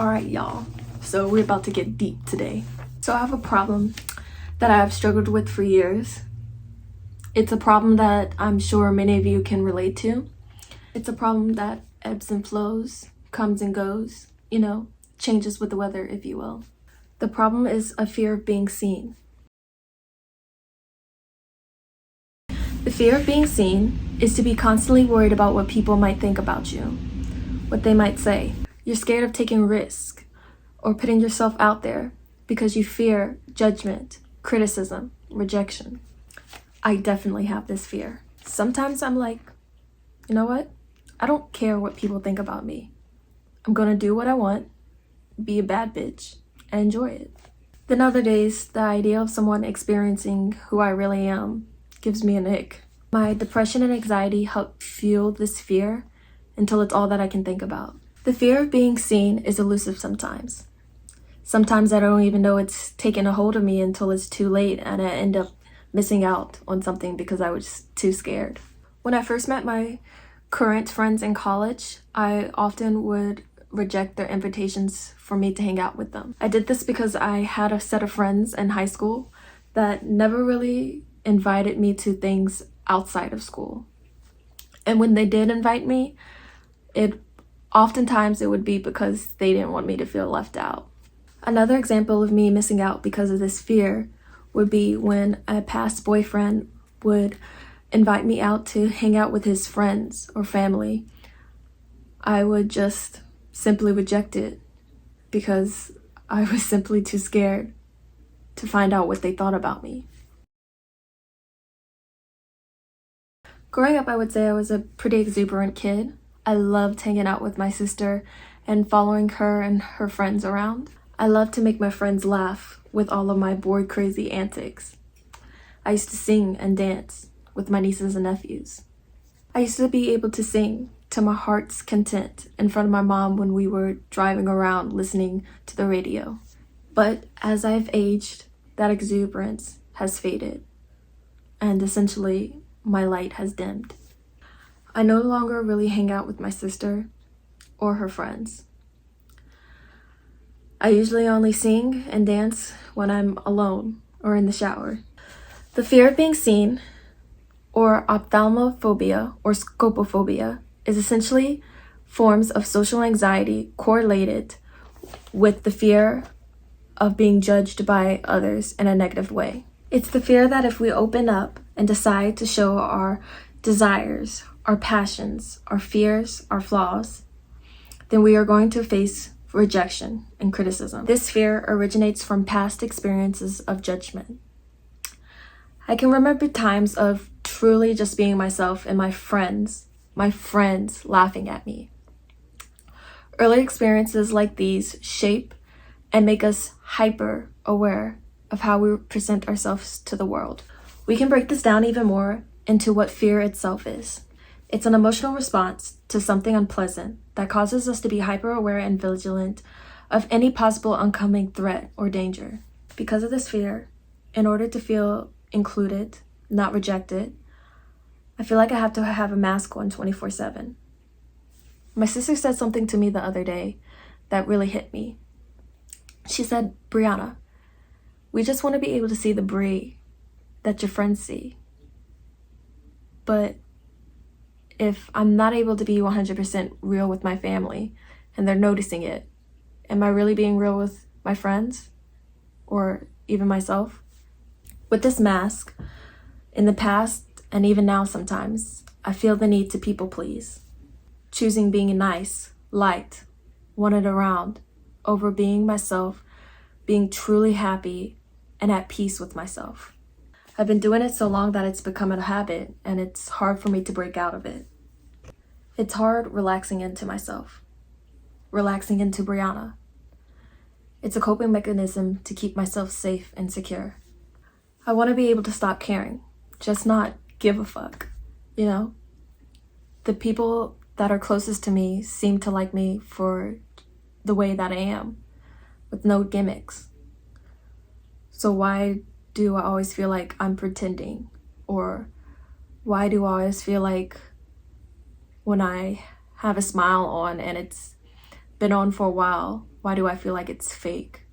Alright, y'all, so we're about to get deep today. So I have a problem that I've struggled with for years. It's a problem that I'm sure many of you can relate to. It's a problem that ebbs and flows, comes and goes, changes with the weather, if you will. The problem is a fear of being seen. The fear of being seen is to be constantly worried about what people might think about you, what they might say. You're scared of taking risks or putting yourself out there because you fear judgment, criticism, rejection. I definitely have this fear. Sometimes I'm like, you know what? I don't care what people think about me. I'm gonna do what I want, be a bad bitch, and enjoy it. Then other days, the idea of someone experiencing who I really am gives me an ick. My depression and anxiety help fuel this fear until it's all that I can think about. The fear of being seen is elusive sometimes. Sometimes I don't even know it's taken a hold of me until it's too late and I end up missing out on something because I was too scared. When I first met my current friends in college, I often would reject their invitations for me to hang out with them. I did this because I had a set of friends in high school that never really invited me to things outside of school. And when they did invite me, oftentimes it would be because they didn't want me to feel left out. Another example of me missing out because of this fear would be when a past boyfriend would invite me out to hang out with his friends or family. I would just simply reject it because I was simply too scared to find out what they thought about me. Growing up, I would say I was a pretty exuberant kid. I loved hanging out with my sister and following her and her friends around. I loved to make my friends laugh with all of my boy crazy antics. I used to sing and dance with my nieces and nephews. I used to be able to sing to my heart's content in front of my mom when we were driving around listening to the radio. But as I've aged, that exuberance has faded, and essentially my light has dimmed. I no longer really hang out with my sister or her friends. I usually only sing and dance when I'm alone or in the shower. The fear of being seen, or ophthalmophobia or scopophobia, is essentially forms of social anxiety correlated with the fear of being judged by others in a negative way. It's the fear that if we open up and decide to show our desires, our passions, our fears, our flaws, then we are going to face rejection and criticism. This fear originates from past experiences of judgment. I can remember times of truly just being myself and my friends laughing at me. Early experiences like these shape and make us hyper aware of how we present ourselves to the world. We can break this down even more into what fear itself is. It's an emotional response to something unpleasant that causes us to be hyper-aware and vigilant of any possible oncoming threat or danger. Because of this fear, in order to feel included, not rejected, I feel like I have to have a mask on 24/7. My sister said something to me the other day that really hit me. She said, "Brianna, we just want to be able to see the Bri that your friends see. But if I'm not able to be 100% real with my family and they're noticing it, am I really being real with my friends or even myself?" With this mask, in the past and even now sometimes, I feel the need to people please, choosing being nice, liked, wanted around, over being myself, being truly happy and at peace with myself. I've been doing it so long that it's become a habit and it's hard for me to break out of it. It's hard relaxing into myself, relaxing into Brianna. It's a coping mechanism to keep myself safe and secure. I want to be able to stop caring, just not give a fuck, The people that are closest to me seem to like me for the way that I am, with no gimmicks. So why do I always feel like I'm pretending? Or why do I always feel like when I have a smile on and it's been on for a while, why do I feel like it's fake?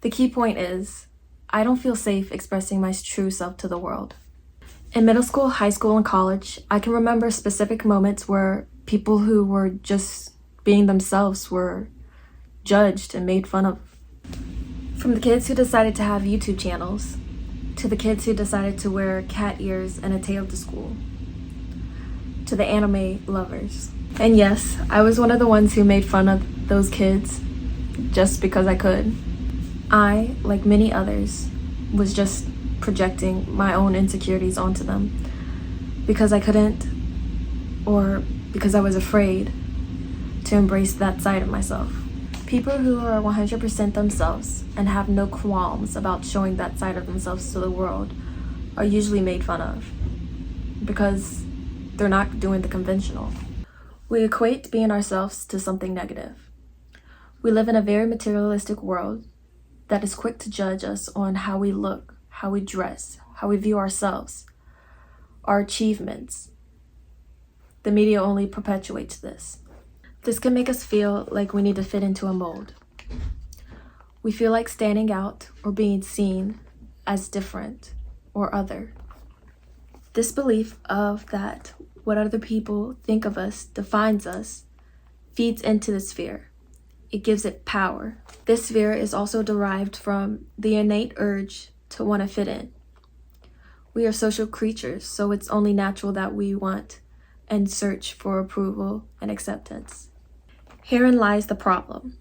The key point is, I don't feel safe expressing my true self to the world. In middle school, high school, and college, I can remember specific moments where people who were just being themselves were judged and made fun of. From the kids who decided to have YouTube channels, to the kids who decided to wear cat ears and a tail to school, to the anime lovers. And yes, I was one of the ones who made fun of those kids just because I could. I, like many others, was just projecting my own insecurities onto them because I couldn't, or because I was afraid to embrace that side of myself. People who are 100% themselves and have no qualms about showing that side of themselves to the world are usually made fun of because they're not doing the conventional. We equate being ourselves to something negative. We live in a very materialistic world that is quick to judge us on how we look, how we dress, how we view ourselves, our achievements. The media only perpetuates this. This can make us feel like we need to fit into a mold. We feel like standing out or being seen as different or other. This belief of that what other people think of us defines us feeds into this fear. It gives it power. This fear is also derived from the innate urge to want to fit in. We are social creatures, so it's only natural that we want and search for approval and acceptance. Herein lies the problem.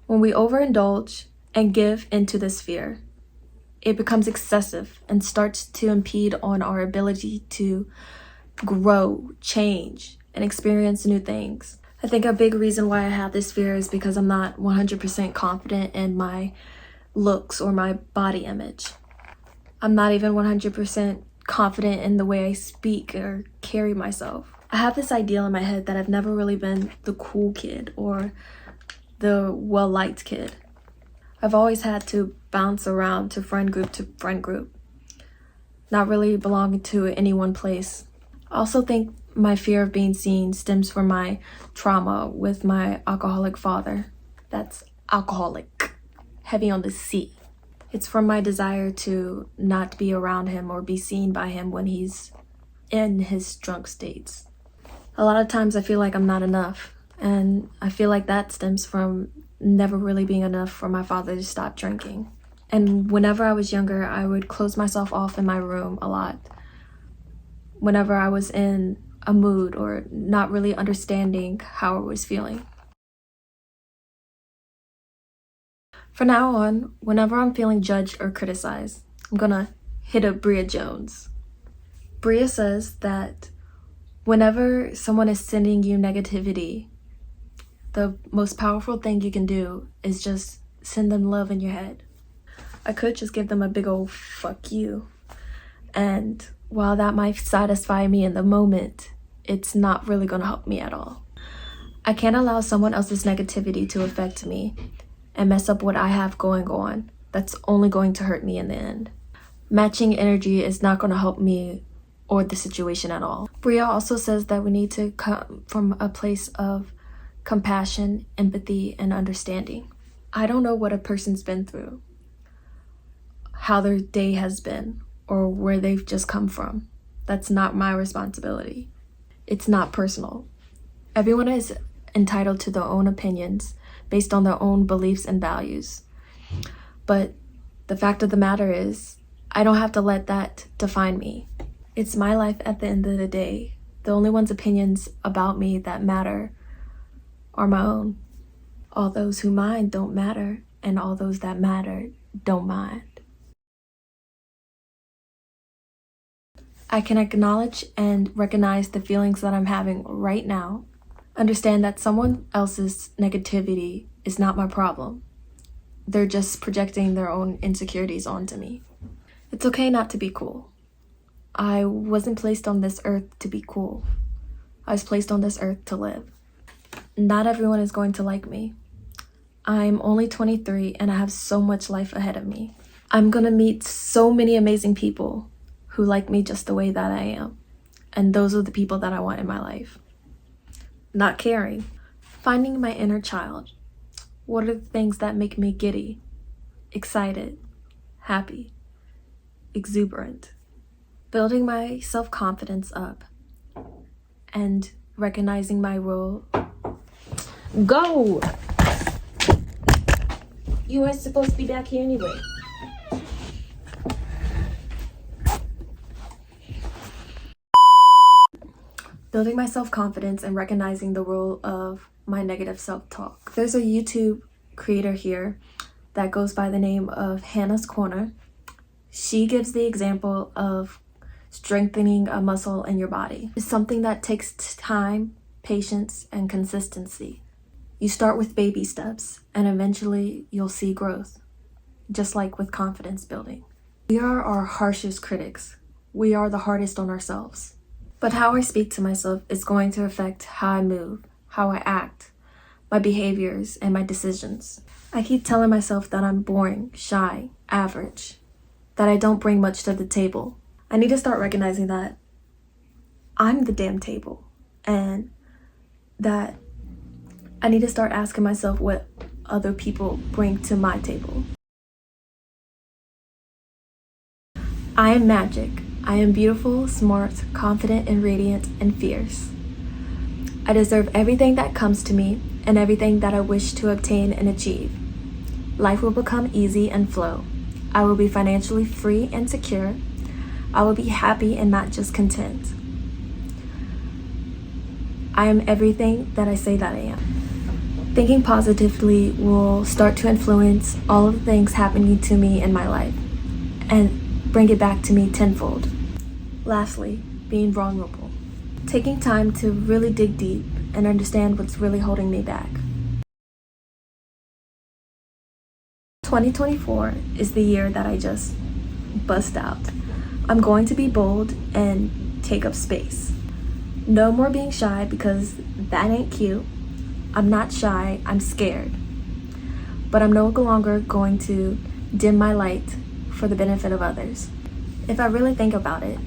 When we overindulge and give into this fear, it becomes excessive and starts to impede on our ability to grow, change, and experience new things. I think a big reason why I have this fear is because I'm not 100% confident in my looks or my body image. I'm not even 100% confident in the way I speak or carry myself. I have this ideal in my head that I've never really been the cool kid or the well-liked kid. I've always had to bounce around to friend group, not really belonging to any one place. I also think my fear of being seen stems from my trauma with my alcoholic father. That's alcoholic, heavy on the C. It's from my desire to not be around him or be seen by him when he's in his drunk states. A lot of times I feel like I'm not enough, and I feel like that stems from never really being enough for my father to stop drinking. And whenever I was younger, I would close myself off in my room a lot. Whenever I was in a mood or not really understanding how I was feeling. From now on, whenever I'm feeling judged or criticized, I'm gonna hit up Bria Jones. Bria says that whenever someone is sending you negativity, the most powerful thing you can do is just send them love in your head. I could just give them a big old fuck you. And while that might satisfy me in the moment, it's not really gonna help me at all. I can't allow someone else's negativity to affect me and mess up what I have going on. That's only going to hurt me in the end. Matching energy is not gonna help me or the situation at all. Bria also says that we need to come from a place of compassion, empathy, and understanding. I don't know what a person's been through, how their day has been, or where they've just come from. That's not my responsibility. It's not personal. Everyone is entitled to their own opinions based on their own beliefs and values. But the fact of the matter is, I don't have to let that define me. It's my life at the end of the day. The only one's opinions about me that matter are my own. All those who mind don't matter, and all those that matter don't mind. I can acknowledge and recognize the feelings that I'm having right now. Understand that someone else's negativity is not my problem. They're just projecting their own insecurities onto me. It's okay not to be cool. I wasn't placed on this earth to be cool. I was placed on this earth to live. Not everyone is going to like me. I'm only 23 and I have so much life ahead of me. I'm gonna meet so many amazing people who like me just the way that I am. And those are the people that I want in my life. not caring. Finding my inner child. What are the things that make me giddy, excited, happy, exuberant? Building my self-confidence up and recognizing my role. Go! You weren't supposed to be back here anyway. Building my self-confidence and recognizing the role of my negative self-talk. There's a YouTube creator here that goes by the name of Hannah's Corner. She gives the example of strengthening a muscle in your body. It's something that takes time, patience, and consistency. You start with baby steps and eventually you'll see growth, just like with confidence building. We are our harshest critics. We are the hardest on ourselves. But how I speak to myself is going to affect how I move, how I act, my behaviors, and my decisions. I keep telling myself that I'm boring, shy, average, that I don't bring much to the table. I need to start recognizing that I'm the damn table, and that I need to start asking myself what other people bring to my table. I am magic. I am beautiful, smart, confident, and radiant, and fierce. I deserve everything that comes to me and everything that I wish to obtain and achieve. Life will become easy and flow. I will be financially free and secure. I will be happy and not just content. I am everything that I say that I am. Thinking positively will start to influence all of the things happening to me in my life and bring it back to me tenfold. Lastly, being vulnerable. Taking time to really dig deep and understand what's really holding me back. 2024 is the year that I just bust out. I'm going to be bold and take up space. No more being shy because that ain't cute. I'm not shy, I'm scared. But I'm no longer going to dim my light for the benefit of others. If I really think about it,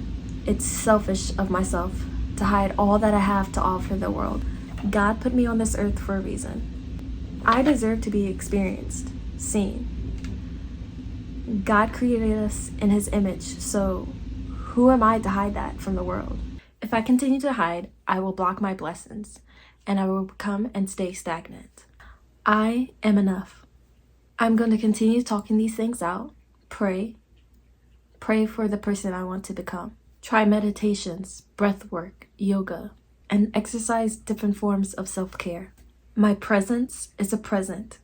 it's selfish of myself to hide all that I have to offer the world. God put me on this earth for a reason. I deserve to be experienced, seen. God created us in His image, so who am I to hide that from the world? If I continue to hide, I will block my blessings, and I will become and stay stagnant. I am enough. I'm going to continue talking these things out, pray for the person I want to become. Try meditations, breath work, yoga, and exercise different forms of self-care. My presence is a present.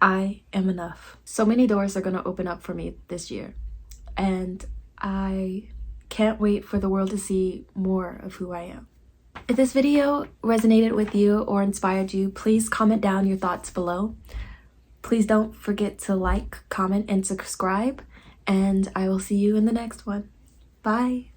I am enough. So many doors are going to open up for me this year, and I can't wait for the world to see more of who I am. If this video resonated with you or inspired you, please comment down your thoughts below. Please don't forget to like, comment, and subscribe, and I will see you in the next one. Bye.